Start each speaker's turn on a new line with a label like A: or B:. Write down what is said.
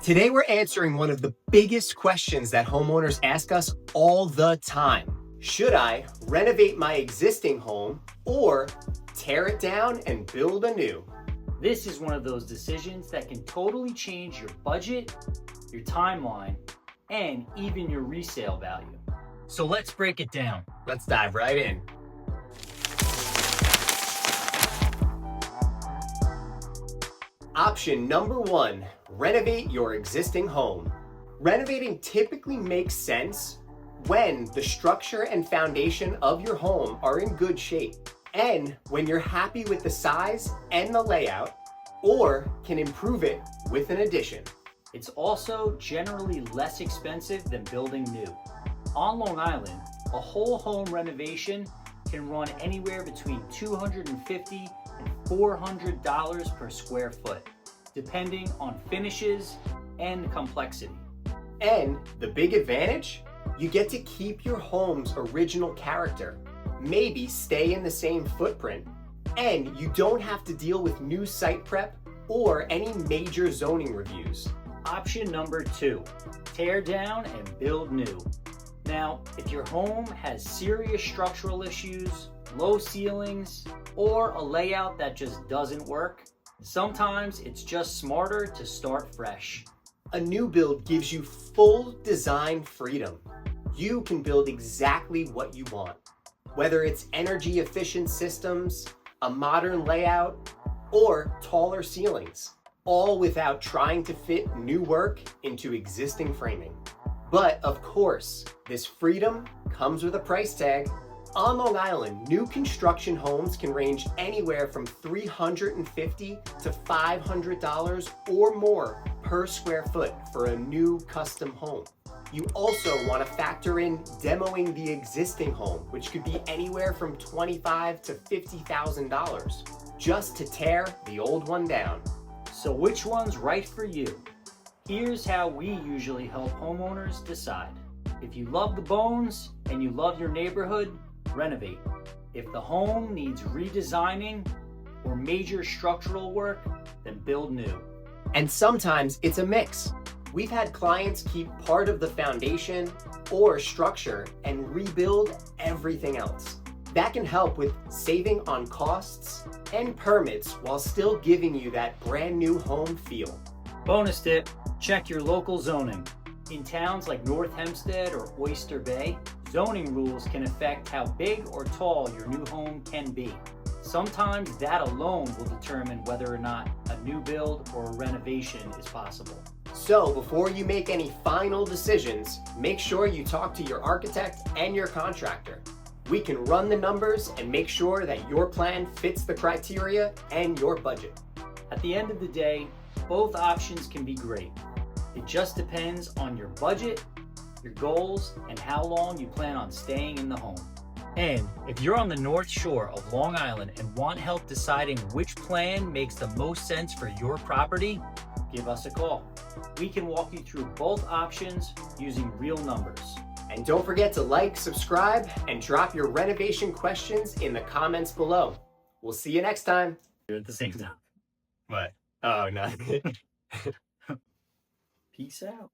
A: Today we're answering one of the biggest questions that homeowners ask us all the time. Should I renovate my existing home or tear it down and build anew?
B: This is one of those decisions that can totally change your budget, your timeline, and even your resale value. So let's break it down.
A: Let's dive right in. Option number 1, renovate your existing home. Renovating typically makes sense when the structure and foundation of your home are in good shape, and when you're happy with the size and the layout, or can improve it with an addition.
B: It's also generally less expensive than building new. On Long Island, a whole home renovation can run anywhere between $250 and $400 per square foot, depending on finishes and complexity.
A: And the big advantage? You get to keep your home's original character, maybe stay in the same footprint, and you don't have to deal with new site prep or any major zoning reviews.
B: Option number 2, tear down and build new. Now, if your home has serious structural issues, low ceilings, or a layout that just doesn't work, sometimes it's just smarter to start fresh.
A: A new build gives you full design freedom. You can build exactly what you want, whether it's energy efficient systems, a modern layout, or taller ceilings, all without trying to fit new work into existing framing. But of course, this freedom comes with a price tag. On Long Island, new construction homes can range anywhere from $350 to $500 or more per square foot for a new custom home. You also want to factor in demoing the existing home, which could be anywhere from $25,000 to $50,000 just to tear the old one down.
B: So which one's right for you? Here's how we usually help homeowners decide. If you love the bones and you love your neighborhood, renovate. If the home needs redesigning or major structural work, then build new.
A: And sometimes it's a mix. We've had clients keep part of the foundation or structure and rebuild everything else. That can help with saving on costs and permits while still giving you that brand new home feel.
B: Bonus tip, check your local zoning. In towns like North Hempstead or Oyster Bay, zoning rules can affect how big or tall your new home can be. Sometimes that alone will determine whether or not a new build or a renovation is possible.
A: So before you make any final decisions, make sure you talk to your architect and your contractor. We can run the numbers and make sure that your plan fits the criteria and your budget.
B: At the end of the day, both options can be great. It just depends on your budget, your goals, and how long you plan on staying in the home. And if you're on the North Shore of Long Island and want help deciding which plan makes the most sense for your property, give us a call. We can walk you through both options using real numbers.
A: And don't forget to like, subscribe, and drop your renovation questions in the comments below. We'll see you next time.
B: At the same time.
A: What? Oh, no.
B: Peace out.